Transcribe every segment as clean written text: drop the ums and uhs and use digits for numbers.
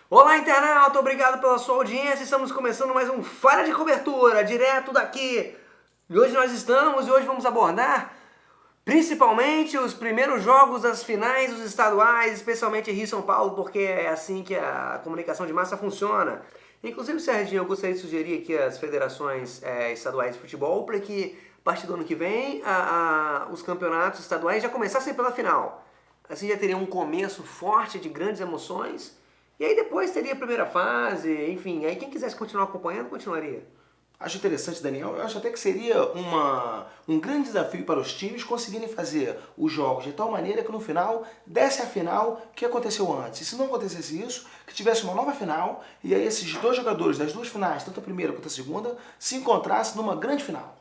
Olá, internauta! Obrigado pela sua audiência. Estamos começando mais um Falha de Cobertura, direto daqui. E hoje vamos abordar principalmente os primeiros jogos das finais dos estaduais, especialmente Rio e São Paulo, porque é assim que a comunicação de massa funciona. Inclusive, Serginho, eu gostaria de sugerir aqui as federações estaduais de futebol para que, a partir do ano que vem, os campeonatos estaduais já começassem pela final. Assim já teria um começo forte de grandes emoções. E aí depois teria a primeira fase, enfim, aí quem quisesse continuar acompanhando, continuaria. Acho interessante, Daniel. Eu acho até que seria um grande desafio para os times conseguirem fazer os jogos de tal maneira que no final desse a final que aconteceu antes. E se não acontecesse isso, que tivesse uma nova final e aí esses dois jogadores das duas finais, tanto a primeira quanto a segunda, se encontrassem numa grande final.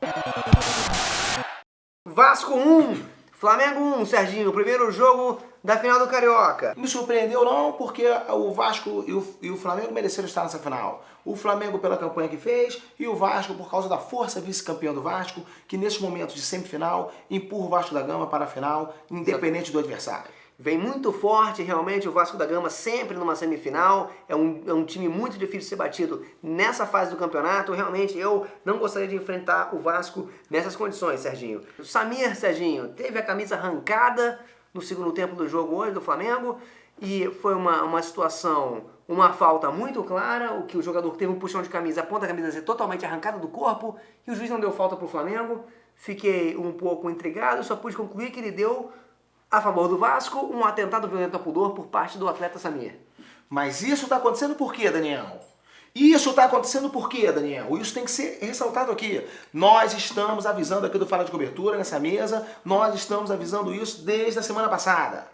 Vasco 1, Flamengo 1, Serginho, o primeiro jogo da final do Carioca. Me surpreendeu não, porque o Vasco e o Flamengo mereceram estar nessa final. O Flamengo pela campanha que fez e o Vasco por causa da força vice-campeão do Vasco, que nesse momento de semifinal empurra o Vasco da Gama para a final, independente do adversário. Vem muito forte realmente o Vasco da Gama, sempre numa semifinal. É um time muito difícil de ser batido nessa fase do campeonato. Realmente eu não gostaria de enfrentar o Vasco nessas condições, Serginho. O Samir, Serginho, teve a camisa arrancada no segundo tempo do jogo hoje do Flamengo e foi uma situação, uma falta muito clara, o que o jogador teve um puxão de camisa, a ponta da camisa ser totalmente arrancada do corpo e o juiz não deu falta para o Flamengo. Fiquei um pouco intrigado, só pude concluir que ele deu a favor do Vasco, um atentado violento ao pudor por parte do atleta Samir. Mas isso está acontecendo por quê, Daniel? Isso está acontecendo por quê, Daniel? Isso tem que ser ressaltado aqui. Nós estamos avisando aqui do Fala de Cobertura, nessa mesa, nós estamos avisando isso desde a semana passada.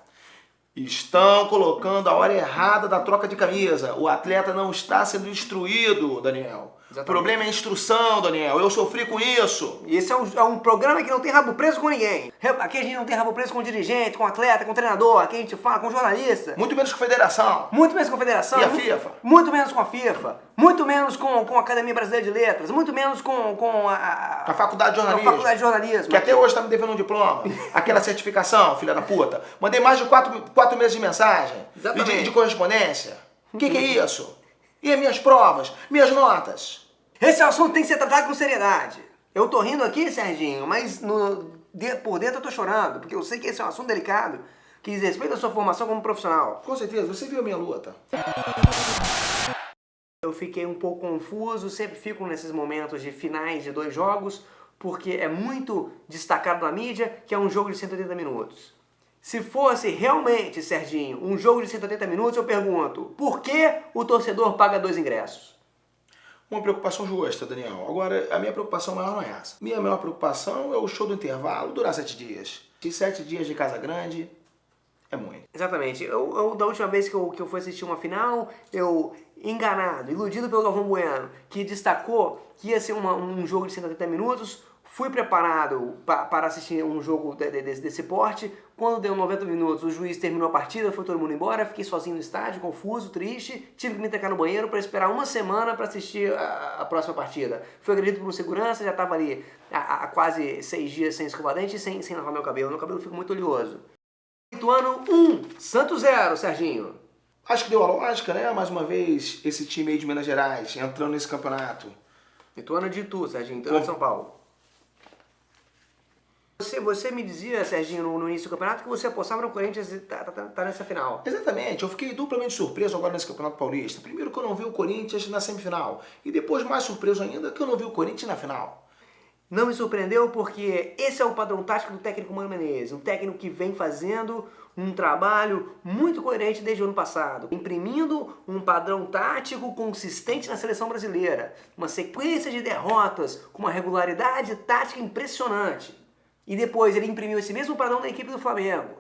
Estão colocando a hora errada da troca de camisa. O atleta não está sendo instruído, Daniel. Exatamente. O problema é a instrução, Daniel. Eu sofri com isso. Esse é um programa que não tem rabo preso com ninguém. Aqui a gente não tem rabo preso com dirigente, com atleta, com treinador. Aqui a gente fala com jornalista. Muito menos com a federação. Muito menos com a federação. E a FIFA. Muito menos com a FIFA. Muito menos com a Academia Brasileira de Letras. Muito menos com a Faculdade de Jornalismo. A Faculdade de Jornalismo. Que até hoje está me devendo um diploma. Aquela certificação, filha da puta. Mandei mais de 4 meses de mensagem. Exatamente. E de correspondência. O que é isso? E as minhas provas? Minhas notas? Esse assunto tem que ser tratado com seriedade. Eu tô rindo aqui, Serginho, mas por dentro eu tô chorando, porque eu sei que esse é um assunto delicado, que diz respeito à sua formação como profissional. Com certeza, você viu a minha luta. Eu fiquei um pouco confuso, sempre fico nesses momentos de finais de 2 jogos, porque é muito destacado na mídia que é um jogo de 180 minutos. Se fosse realmente, Serginho, um jogo de 180 minutos, eu pergunto, por que o torcedor paga 2 ingressos? Uma preocupação justa, Daniel. Agora, a minha preocupação maior não é essa. Minha maior preocupação é o show do intervalo durar 7 dias. E 7 dias de Casa Grande é muito. Exatamente. Da última vez que eu fui assistir uma final, eu, enganado, iludido pelo Galvão Bueno, que destacou que ia ser um jogo de 180 minutos, fui preparado para assistir um jogo desse porte. Quando deu 90 minutos, o juiz terminou a partida, foi todo mundo embora, fiquei sozinho no estádio, confuso, triste, tive que me trancar no banheiro para esperar uma semana para assistir a próxima partida. Fui agredido por um segurança, já estava ali há quase 6 dias sem escovar dente e sem lavar meu cabelo. Meu cabelo fica muito oleoso. Ituano 1, Santos 0, Serginho. Acho que deu a lógica, né? Mais uma vez, esse time aí de Minas Gerais entrando nesse campeonato. Ituano de Itu, Serginho, Ituano de São Paulo. Você me dizia, Serginho, no início do campeonato, que você apostava no Corinthians e tá nessa final. Exatamente, eu fiquei duplamente surpreso agora nesse Campeonato Paulista. Primeiro que eu não vi o Corinthians na semifinal, e depois mais surpreso ainda que eu não vi o Corinthians na final. Não me surpreendeu porque esse é o padrão tático do técnico Mano Menezes, um técnico que vem fazendo um trabalho muito coerente desde o ano passado, imprimindo um padrão tático consistente na seleção brasileira, uma sequência de derrotas com uma regularidade tática impressionante. E depois ele imprimiu esse mesmo padrão na equipe do Flamengo,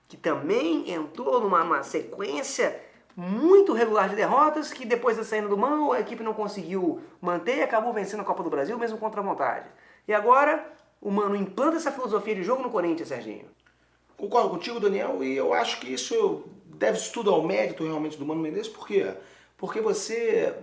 que também entrou numa sequência muito regular de derrotas, que depois da saída do Mano, a equipe não conseguiu manter e acabou vencendo a Copa do Brasil, mesmo contra a vontade. E agora, o Mano implanta essa filosofia de jogo no Corinthians, Serginho. Concordo contigo, Daniel, e eu acho que isso deve-se tudo ao mérito realmente do Mano Menezes. Por quê? Porque você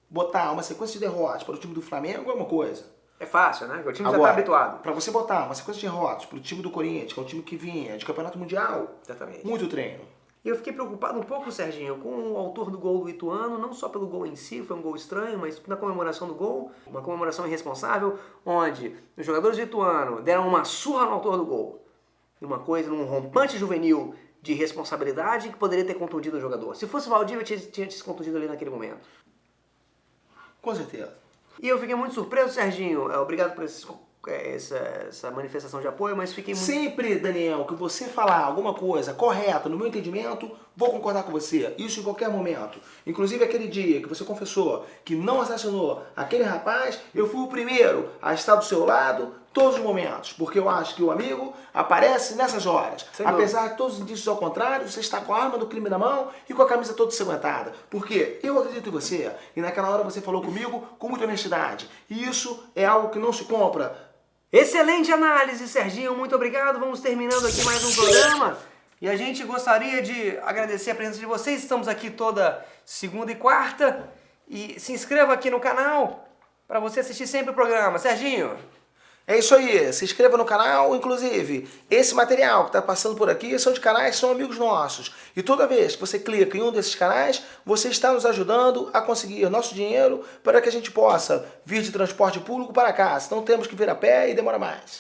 botar uma sequência de derrotas para o time do Flamengo é uma coisa. É fácil, né? O time Agora, já está habituado. Para você botar uma sequência de derrotas para o time do Corinthians, que é um time que vinha de campeonato mundial, Exatamente. muito treino. E eu fiquei preocupado um pouco, Serginho, com o autor do gol do Ituano, não só pelo gol em si, foi um gol estranho, mas na comemoração do gol, uma comemoração irresponsável, onde os jogadores do Ituano deram uma surra no autor do gol. E uma coisa, num rompante juvenil de responsabilidade que poderia ter contundido o jogador. Se fosse o Valdívia, tinha se contundido ali naquele momento. Com certeza. E eu fiquei muito surpreso, Serginho. Obrigado por essa manifestação de apoio, mas fiquei muito... Sempre, Daniel, que você falar alguma coisa correta, no meu entendimento, vou concordar com você. Isso em qualquer momento. Inclusive aquele dia que você confessou que não assassinou aquele rapaz, eu fui o primeiro a estar do seu lado todos os momentos. Porque eu acho que o amigo aparece nessas horas. Apesar de todos os indícios ao contrário, você está com a arma do crime na mão e com a camisa toda ensanguentada. Porque eu acredito em você. E naquela hora você falou comigo com muita honestidade. E isso é algo que não se compra. Excelente análise, Serginho, muito obrigado. Vamos terminando aqui mais um programa. E a gente gostaria de agradecer a presença de vocês. Estamos aqui toda segunda e quarta. E se inscreva aqui no canal para você assistir sempre o programa. Serginho? É isso aí, se inscreva no canal, inclusive, esse material que está passando por aqui são de canais, são amigos nossos. E toda vez que você clica em um desses canais, você está nos ajudando a conseguir nosso dinheiro para que a gente possa vir de transporte público para cá, senão temos que vir a pé e demora mais.